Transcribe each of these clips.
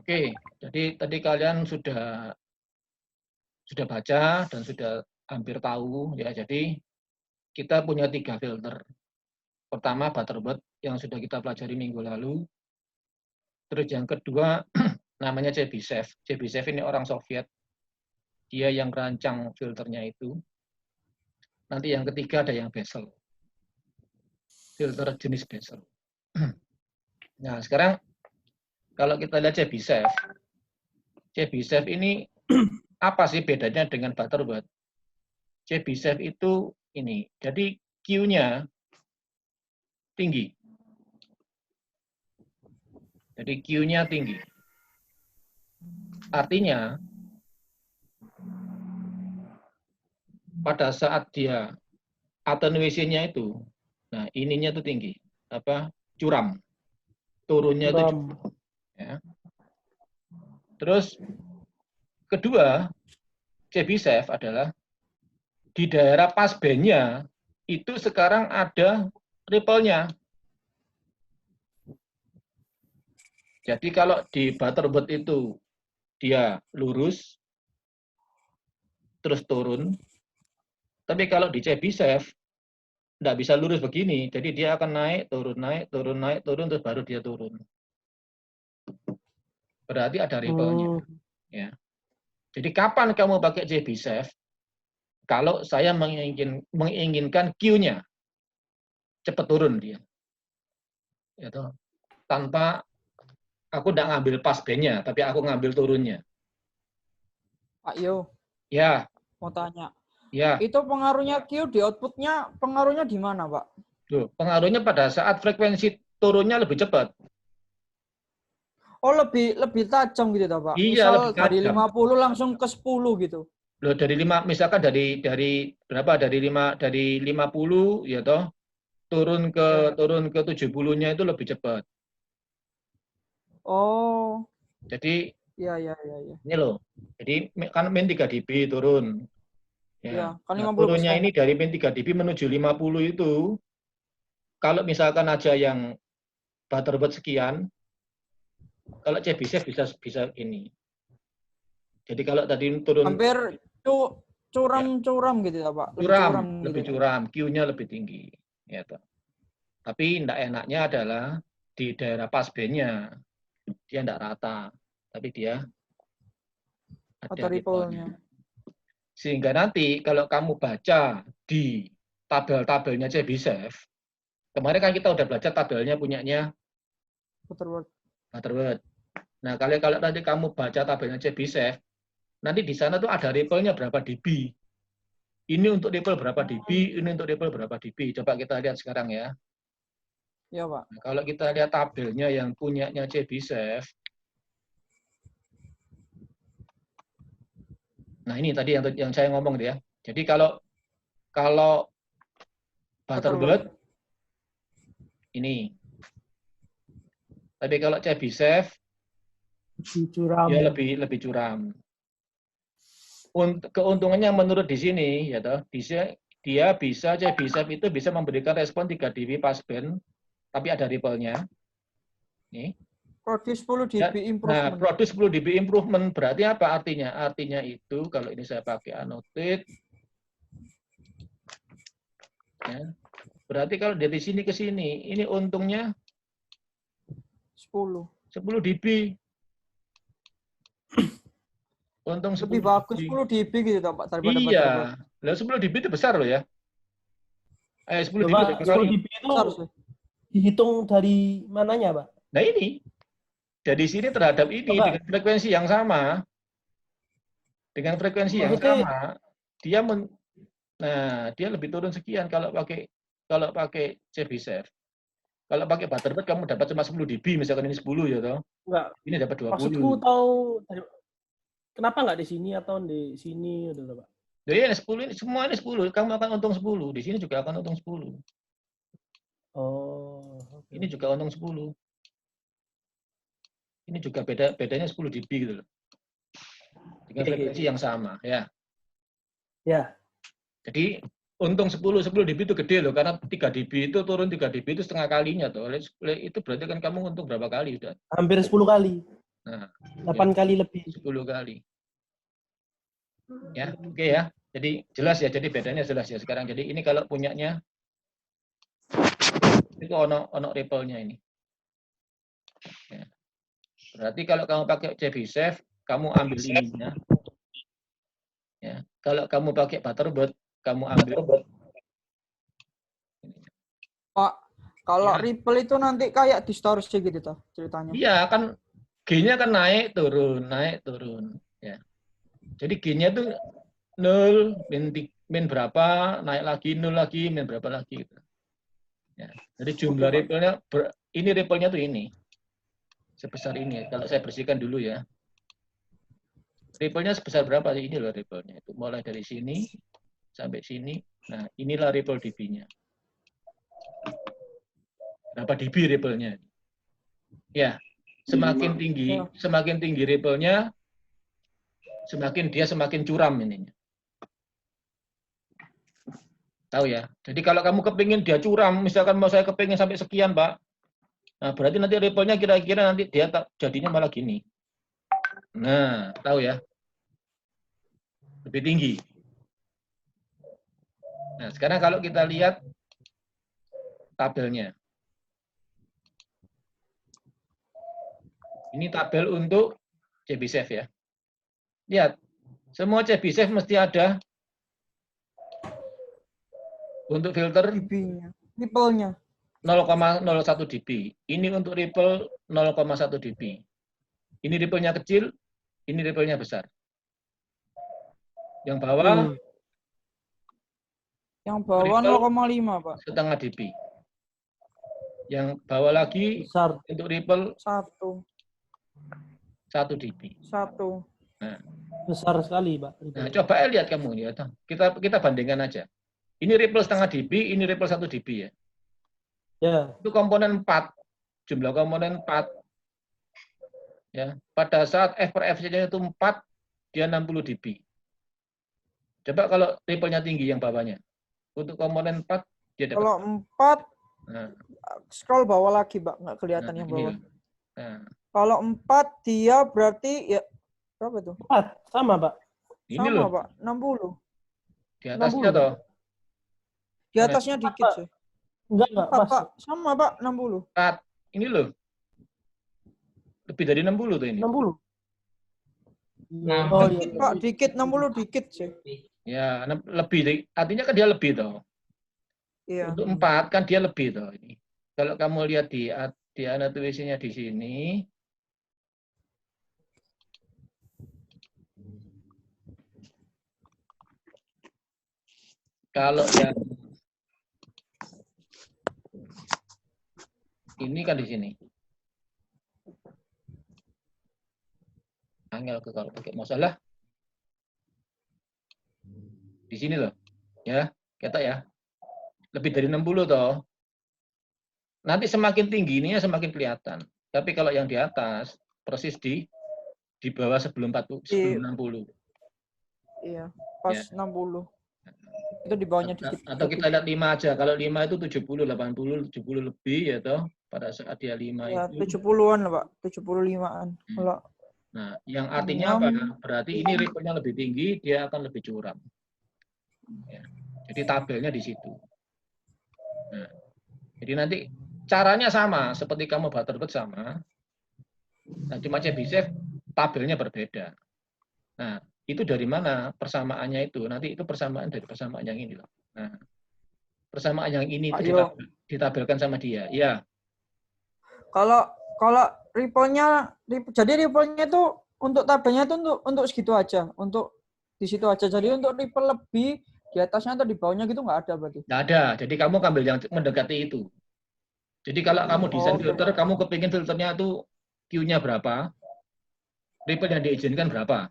Oke, jadi tadi kalian sudah baca dan sudah hampir tahu ya. Jadi kita punya 3 filter. Pertama Butterbird yang sudah kita pelajari minggu lalu. Terus yang kedua namanya Chebyshev. Chebyshev ini orang Soviet. Dia yang merancang filternya itu. Nanti yang ketiga ada yang Bessel. Filter jenis Bessel. Nah, sekarang kalau kita lihat Chebyshev. Chebyshev ini apa sih bedanya dengan Butterbird? Chebyshev itu ini. Jadi Q-nya tinggi. Jadi Q-nya tinggi. Artinya pada saat dia attenuation-nya itu, nah ininya itu tinggi, curam, turunnya itu curam. Ya. Terus kedua, Chebyshev adalah di daerah passband-nya itu sekarang ada ripple-nya. Jadi kalau di Butterbird itu dia lurus, terus turun. Tapi kalau di Chebyshev, nggak bisa lurus begini. Jadi dia akan naik, turun, naik, turun, naik, turun, terus baru dia turun. Berarti ada ripple-nya. Ya. Jadi kapan kamu pakai Chebyshev? Kalau saya menginginkan Q-nya cepat turun dia. Gitu. Tanpa aku nggak ngambil passband-nya, tapi aku ngambil turunnya. Pak Yo. Ya. Mau tanya. Ya. Itu pengaruhnya Q di outputnya, pengaruhnya di mana, Pak? Loh, pengaruhnya pada saat frekuensi turunnya lebih cepat. Oh, lebih tajam gitu, Pak? Iya, Misal lebih dari tajam. 50 langsung ke 10 gitu. Loh, dari 5, misalkan dari berapa? Dari 50 ya toh, turun ke 70-nya itu lebih cepat. Oh. Jadi Iya. ini loh. Jadi kan min 3 dB turun. Ya. Kan Nah, 50%. turunnya ini dari min 3 dB menuju 50 itu kalau misalkan aja yang Butterbird sekian, kalau Chebyshev bisa ini. Jadi kalau tadi turun hampir curam gitu ya, Pak. Lebih curam, Q-nya lebih tinggi. Ya, toh. Tapi enaknya adalah di daerah passband-nya dia enggak rata, tapi dia ada ripple-nya. Sehingga nanti kalau kamu baca di tabel-tabelnya Chebyshev, kemarin kan kita udah belajar tabelnya punyanya Butterbird. Nah, kalau nanti kamu baca tabelnya Chebyshev, nanti di sana tuh ada ripple-nya berapa dB. Ini untuk ripple berapa dB, ini untuk ripple berapa dB. Coba kita lihat sekarang ya. Ya, Pak. Nah, kalau kita lihat tabelnya yang punyanya Chebyshev, nah ini tadi yang saya ngomong ya. Jadi kalau Butterbird ini, tapi kalau Chebyshev dia lebih curam. Keuntungannya menurut di sini, ya toh, Chebyshev itu bisa memberikan respon 3 dB passband, tapi ada ripple-nya. Nih. Produce 10 dB improvement. Nah, produce 10 dB improvement berarti apa artinya? Artinya itu kalau ini saya pakai annotate, ya, berarti kalau dari sini ke sini, ini untungnya 10 dB. Untung 10 lebih bagus dB. 10 dB gitu, Pak, daripada Iya. Lah 10 dB itu besar loh ya. 10 dB Bapak, 10 dB itu dihitung dari mananya, Pak? Nah ini. Dari sini terhadap ini Bapak, dengan frekuensi yang sama. Dengan frekuensi yang sama, dia lebih turun sekian kalau pakai Chebyshev. Kalau pakai Butterbird kamu dapat cuma 10 dB, misalkan ini 10 ya toh. Enggak. Ini dapat 20. Maksudku tahu kenapa nggak di sini atau di sini gitu, Pak? Jadi ini 10 ini semua ini 10, kamu akan untung 10. Di sini juga akan untung 10. Oh, okay. Ini juga untung 10. Ini juga bedanya 10 dB gitu loh. Dengan frekuensi yang sama, ya. Ya. Jadi untung 10 dB itu gede loh, karena 3 dB itu turun 3 dB itu setengah kalinya tuh. Itu berarti kan kamu untung berapa kali udah? Hampir 10 kali. Nah, 8 kali lebih. 10 kali. Ya, oke ya. Jadi jelas ya, jadi bedanya jelas ya sekarang. Jadi ini kalau punyanya itu ono ripple-nya ini. Ya. Berarti kalau kamu pakai Chebyshev, kamu ambil ininya. Ya. Kalau kamu pakai Butterbird, kamu ambil Pak, kalau Ya. ripple itu nanti kayak distorsi gitu toh ceritanya. Iya, kan G-nya kan naik turun. Ya. Jadi G-nya itu 0, min berapa, naik lagi, 0 lagi, min berapa lagi. Gitu. Ya. Jadi jumlah Oke, Pak. ripple-nya, ini ripple-nya tuh ini. Sebesar ini. Kalau saya bersihkan dulu ya. Ripple-nya sebesar berapa? Ini loh ripple-nya. Itu mulai dari sini sampai sini. Nah, inilah ripple dB-nya. Berapa dB ripple-nya? Ya, semakin tinggi ripple-nya, semakin curam ininya. Tahu ya? Jadi kalau kamu kepingin dia curam, misalkan mau saya kepingin sampai sekian, Pak. Nah, berarti nanti ripple-nya kira-kira nanti dia jadinya malah gini. Nah, tahu ya? Lebih tinggi. Nah, sekarang kalau kita lihat tabelnya. Ini tabel untuk Chebyshev ya. Lihat, semua Chebyshev mesti ada untuk filter dB-nya, ripple-nya. 0,01 dB. Ini untuk ripple 0,1 dB. Ini ripple-nya kecil, ini ripple-nya besar. Yang bawah Yang bawah ripple 0,5, Pak. setengah dB. Yang bawah lagi Besar. untuk ripple 1 dB. Nah, Besar sekali, Pak. nah coba lihat kamu ya. Kita bandingkan aja. Ini ripple setengah dB, ini ripple 1 dB ya. Ya. Itu komponen 4. Jumlah komponen 4. Ya, pada saat F per FC-nya itu 4, dia 60 dB. Coba kalau ripple-nya tinggi yang bawahnya. Untuk komponen 4, dia dapat. Kalau 4, Nah, scroll bawah lagi, Pak. Nggak kelihatan yang ini bawah. loh. Nah, Kalau 4, dia berarti ya berapa tuh? 4. Sama, Pak. ini Sama, loh. Pak. 60. Di atasnya 60. toh. Di atasnya dikit sih. Enggak, 4, pas. Pak. Sama, Pak. 60. 4. Ini loh. Lebih dari 60 tuh ini. 60. Nah, Oh, Dikit, iya. Pak. Dikit. 60 dikit sih. Ya, lebih. Artinya kan dia lebih toh. Iya. Untuk 4 kan dia lebih toh ini. Kalau kamu lihat di annotation-nya di sini, kalau yang ini kan di sini. Angel ke kalau pakai masalah. Di sini loh. Ya, kata ya. Lebih dari 60 toh. Nanti semakin tinggi ininya semakin kelihatan. Tapi kalau yang di atas persis di bawah sebelum 60. Iya. Pas Ya. 60. Itu di bawahnya dikit. Atau kita lihat 5 aja. Kalau 5 itu 70, 80, 70 lebih ya toh. Pada saat dia 5 Ya, itu. 70-an lah, Pak. 75-an. Kalau Nah, yang artinya apa? 6. Berarti ini ripple-nya lebih tinggi, dia akan lebih curam. Ya. Jadi tabelnya di situ. Nah, jadi nanti caranya sama, seperti kamu Butterbird sama. Nah, cuma Chebyshev tabelnya berbeda. Nah, itu dari mana persamaannya itu? Nanti itu persamaan dari persamaan yang ini loh. Nah, persamaan yang ini itu ditabelkan sama dia. Ya. Kalau ripple-nya, jadi ripple-nya itu untuk tabelnya itu untuk segitu aja, untuk di situ aja. Jadi untuk ripple lebih di atasnya atau di bawahnya gitu nggak ada berarti? Nggak ada. Jadi kamu ambil yang mendekati itu. Jadi kalau kamu desain filter, kamu kepingin filternya itu Q-nya berapa, ripple yang diizinkan berapa.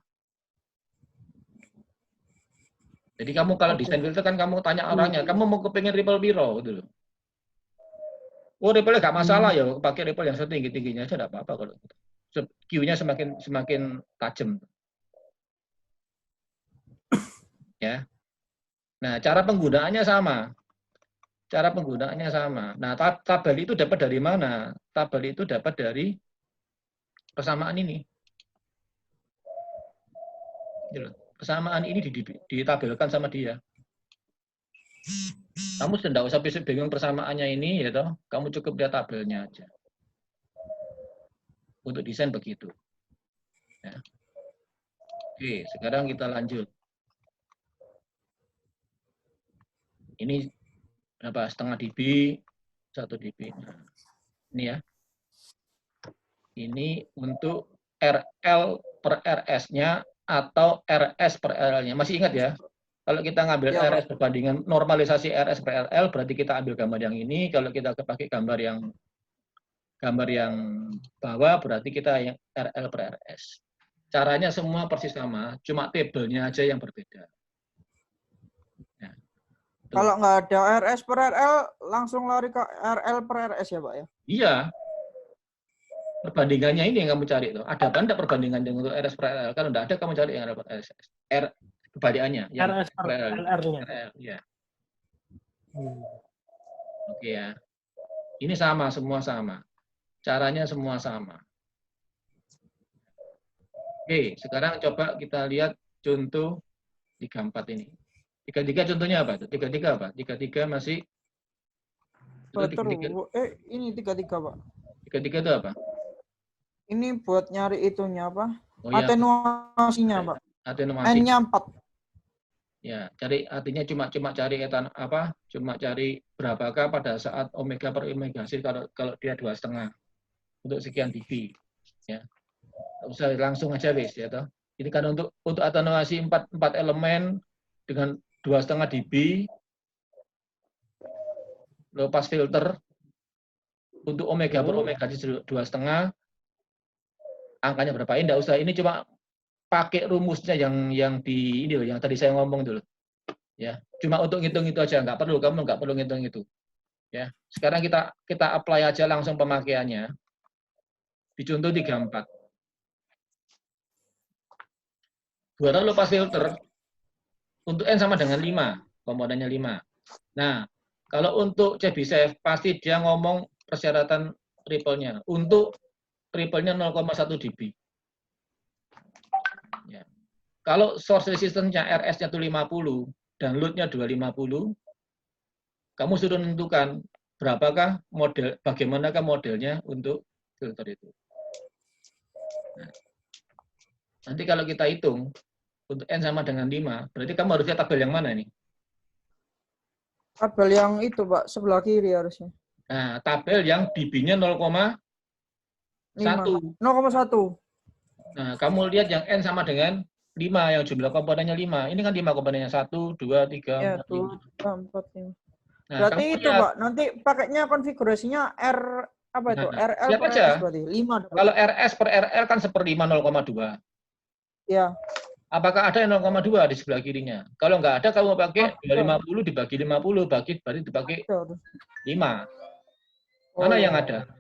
Jadi kamu kalau desain filter kan kamu tanya orangnya, kamu mau kepingin ripple piro gitu loh. Oh, ripple nggak masalah ya, pakai ripple yang setinggi-tingginya aja nggak apa-apa kalau Q-nya semakin tajam. Ya. Nah, cara penggunaannya sama. Nah, tabel itu dapat dari mana? Tabel itu dapat dari persamaan ini. Persamaan ini ditabelkan sama dia. Kamu sudah tidak usah bingung persamaannya ini, ya toh. Kamu cukup lihat tabelnya aja. Untuk desain begitu. Ya. Oke, sekarang kita lanjut. Ini berapa? Setengah dB, 1 dB. Nah, ini ya. Ini untuk RL per RS-nya atau RS per RL-nya. Masih ingat ya? Kalau kita ngambil Ya, RS perbandingan normalisasi RS per RL, berarti kita ambil gambar yang ini. Kalau kita pakai gambar yang bawah, berarti kita yang RL per RS. Caranya semua persis sama, cuma tabelnya aja yang berbeda. Ya. kalau nggak ada RS per RL, langsung lari ke RL per RS ya, Pak ya? Iya. Perbandingannya ini yang kamu cari tuh. Ada apa enggak perbandingan dengan untuk RS per RL? Kalau enggak ada, kamu cari yang RS per RS. Kebalikannya, yang RS per LR-nya. RL, ya. Oke ya. Ini sama, semua sama. Caranya semua sama. Oke, sekarang coba kita lihat contoh 34 ini. 33 contohnya apa? 33 apa? 33 masih Betul. Ini 33, Pak. 33 itu apa? Ini buat nyari itunya apa? Oh ya, Atenuasinya, Pak. atenuasi. N-nya 4. Ya, cari artinya cuma cari apa? Cuma cari berapakah pada saat omega per omega sih kalau dia 2,5 untuk sekian dB. Ya. Nggak usah langsung aja wis ya toh. Ini kan untuk atenuasi 4 elemen dengan 2,5 dB low pass filter untuk omega per omega 2,5 angkanya berapa? Ini enggak usah, ini cuma pakai rumusnya yang di ini loh, yang tadi saya ngomong dulu. Ya, cuma untuk ngitung itu aja, kamu nggak perlu ngitung itu. Ya, sekarang kita apply aja langsung pemakaiannya. Di contoh 34. Buatan low pass filter untuk N sama dengan 5, komponennya 5. Nah, kalau untuk Chebyshev pasti dia ngomong persyaratan ripple-nya. Untuk ripple-nya 0,1 dB. Ya. Kalau source resistance-nya RS-nya itu 50 dan load-nya 250, kamu sudah menentukan bagaimanakah modelnya untuk filter itu. Nah, nanti kalau kita hitung untuk N sama dengan 5, berarti kamu harus lihat tabel yang mana nih? Tabel yang itu, Pak, sebelah kiri harusnya. Nah, tabel yang dB-nya 0,1. 0,1. Nah, kamu lihat yang N sama dengan 5, yang jumlah komponennya 5. Ini kan 5 komponennya, 1, 2, 3, Ya, 4, 5. 4, 5. Nah, berarti itu, lihat, Pak, nanti pakainya konfigurasinya apa itu? RL lihat per aja. RS berarti 5. Kalau RS per RL kan 1/5 0,2. Ya. Apakah ada yang 0,2 di sebelah kirinya? Kalau nggak ada, kamu pakai 250 dibagi 50, berarti dipakai 5. Mana yang ada?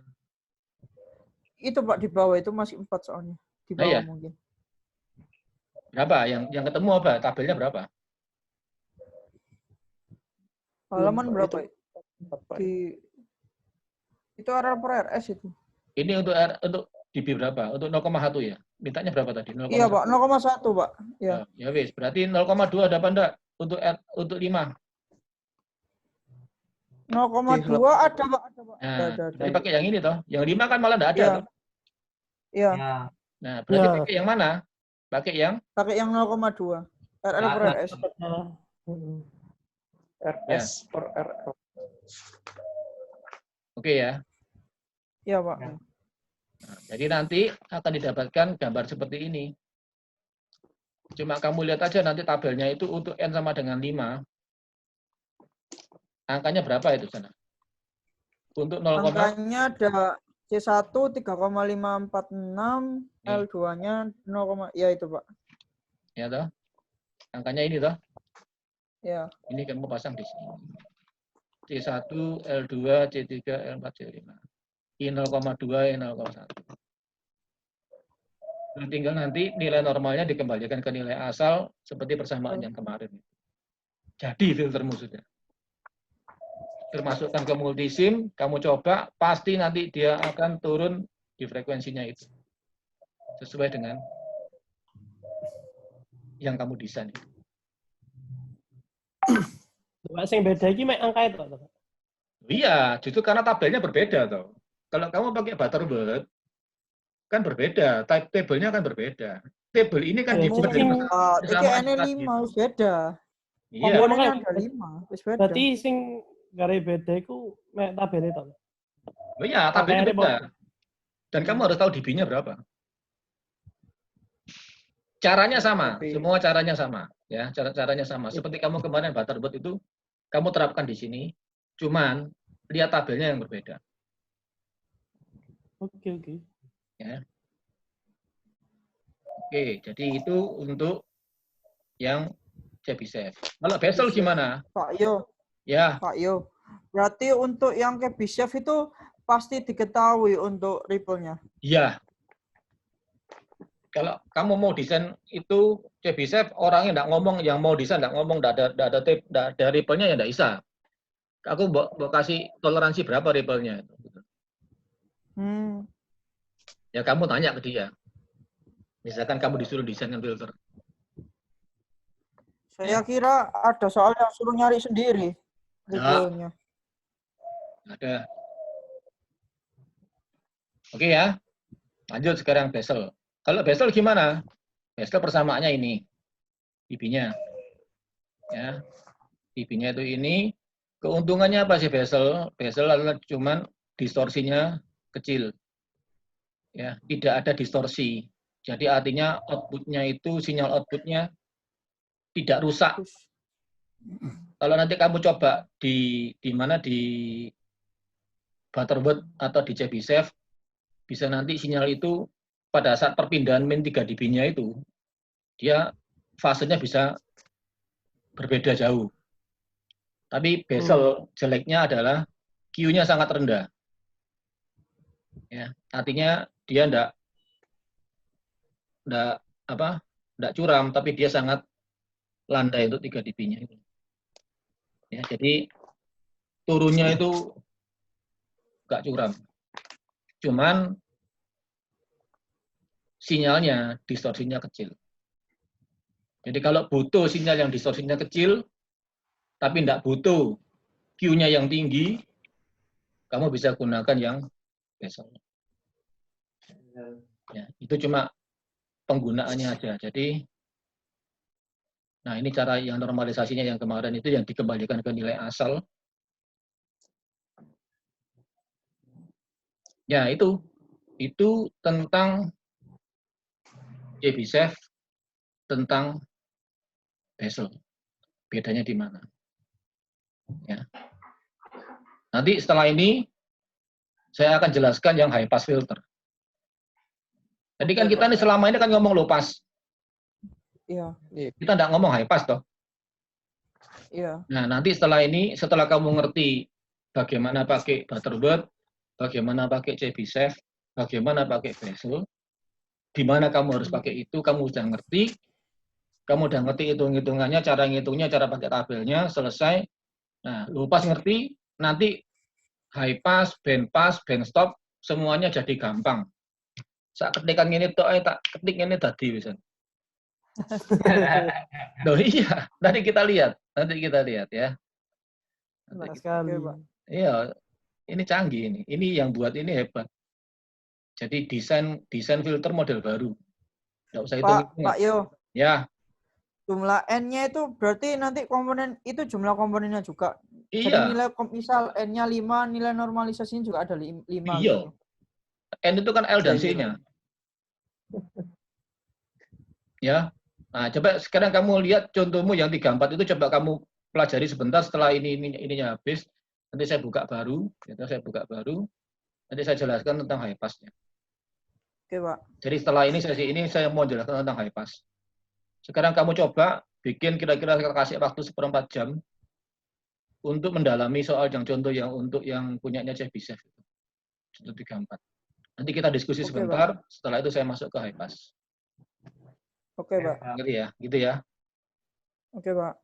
Itu, Pak, di bawah itu masih 4 soalnya. Di bawah Iya. mungkin. Berapa? Yang ketemu apa? Tabelnya berapa? Halaman berapa? Itu RL per RS itu. Ini untuk dB berapa? Untuk 0,1 ya? Mintanya berapa tadi? 0,1. Iya, Pak, 0,1, Pak. Ya. Ya wis, berarti 0,2 ada apa enggak? Untuk 5. 0,2 ada, Pak. Nah, ada. berarti pakai yang ini toh. Yang 5 kan malah enggak ada. Iya. Toh? Iya. Nah, berarti pakai yang mana? Pakai yang 0,2. RL per RS. RS per RL. Oke ya. Iya, Pak. Nah, jadi nanti akan didapatkan gambar seperti ini. Cuma kamu lihat aja nanti tabelnya itu untuk N sama dengan 5. Angkanya berapa itu sana? Untuk 0, angkanya ada C1 3,546, L2-nya 0, ya itu, Pak. Ya toh? Angkanya ini toh? Ya. Ini kamu pasang di sini. C1, L2, C3, L4, C5. I0,2, I0,1. Nah, tinggal nanti nilai normalnya dikembalikan ke nilai asal seperti persamaan yang kemarin. Jadi filtermu sudah. Termasukkan ke multisim, kamu coba, pasti nanti dia akan turun di frekuensinya itu. sesuai dengan yang kamu desain. Pak sing beda iki mek angka itu, Pak. Iya, justru karena tabelnya berbeda toh. Kalau kamu pakai Butterbird kan berbeda, tabelnya kan berbeda. Tabel ini kan dibuat dari Mungkin Iki persamaan ene tadi. 5 wis beda. Iya, Komponennya makanya. ada 5, wis beda. Berarti sing gare beda iku mek tabel itu. oh iya, tabelnya Angkanya beda. Dan kamu harus tahu DB-nya berapa. Caranya sama, Tapi- semua caranya sama, ya, caranya sama. Seperti kamu kemarin Butterbird itu, kamu terapkan di sini, cuman lihat tabelnya yang berbeda. Oke. Ya. Oke, jadi itu untuk yang Chebyshev. Kalau Basel gimana? Pak Yo, Ya, Pak Yo. Berarti untuk yang Chebyshev itu pasti diketahui untuk ripple-nya. iya. Kalau kamu mau desain itu Chebyshev, orangnya nggak ngomong, yang mau desain nggak ngomong, nggak ada ripple-nya ya nggak bisa. Aku mau kasih toleransi berapa ripple-nya. Ya kamu tanya ke dia. Misalkan kamu disuruh desain filter. Saya kira ada soal yang suruh nyari sendiri ripple-nya. Ada. Oke ya. Lanjut sekarang Basel. Kalau Basel gimana? Basel persamaannya ini. DB-nya. Ya. DB-nya itu ini. Keuntungannya apa sih Basel? Basel adalah cuman distorsinya kecil. Ya, tidak ada distorsi. Jadi artinya output-nya itu, sinyal output-nya tidak rusak. Kalau nanti kamu coba di mana di Butterbird atau di Chebyshev, bisa nanti sinyal itu pada saat perpindahan min 3 dB-nya itu, dia fasenya bisa berbeda jauh. Tapi Basel jeleknya adalah Q-nya sangat rendah. Ya, artinya dia enggak curam, tapi dia sangat landai untuk 3 dB-nya itu. Ya, jadi turunnya itu enggak curam. Cuman sinyalnya distorsinya kecil. Jadi kalau butuh sinyal yang distorsinya kecil, tapi enggak butuh Q-nya yang tinggi, kamu bisa gunakan yang Basel. Ya, itu cuma penggunaannya aja. Jadi, nah ini cara yang normalisasinya yang kemarin itu yang dikembalikan ke nilai asal. Ya itu tentang Chebyshev, tentang Basel. Bedanya di mana? Ya. Nanti setelah ini saya akan jelaskan yang high pass filter. Jadi kan kita nih selama ini kan ngomong low pass. Iya. Kita nggak ngomong high pass toh. Iya. Nah, nanti setelah ini, setelah kamu ngerti bagaimana pakai Butterbird, bagaimana pakai Chebyshev, bagaimana pakai Basel, di mana kamu harus pakai itu, kamu sudah ngerti, hitung-hitungannya, cara ngitungnya, cara pakai tabelnya, selesai. Nah, low pass ngerti, nanti high pass, band stop, semuanya jadi gampang. Saat ketikan ini tuh, tak ketik ini tadi bisa. Loh iya, nanti kita lihat ya. Enak sekali. Iya, ini canggih ini. Ini yang buat ini hebat. Jadi desain filter model baru. Nggak usah hitung. Pak Yo. Ya. Jumlah N-nya itu berarti nanti komponen itu jumlah komponennya juga. Iya. Jadi nilai misal N-nya 5, nilai normalisasinya juga ada 5. Iya. Gitu. N itu kan L dan C-nya. Ya. Nah, coba sekarang kamu lihat contohmu yang 34 itu coba kamu pelajari sebentar setelah ininya habis. Nanti saya buka baru, nanti saya jelaskan tentang high pass-nya. Oke, Pak. Jadi setelah ini sesi ini saya mau jelaskan tentang high pass. Sekarang kamu coba bikin kira-kira kasih waktu 1/4 jam untuk mendalami soal yang contoh yang untuk yang punyanya Chebyshev. Contoh 34. Nanti kita diskusi sebentar, Pak. Setelah itu saya masuk ke high pass. Oke, Pak. Gitu ya. Oke, Pak.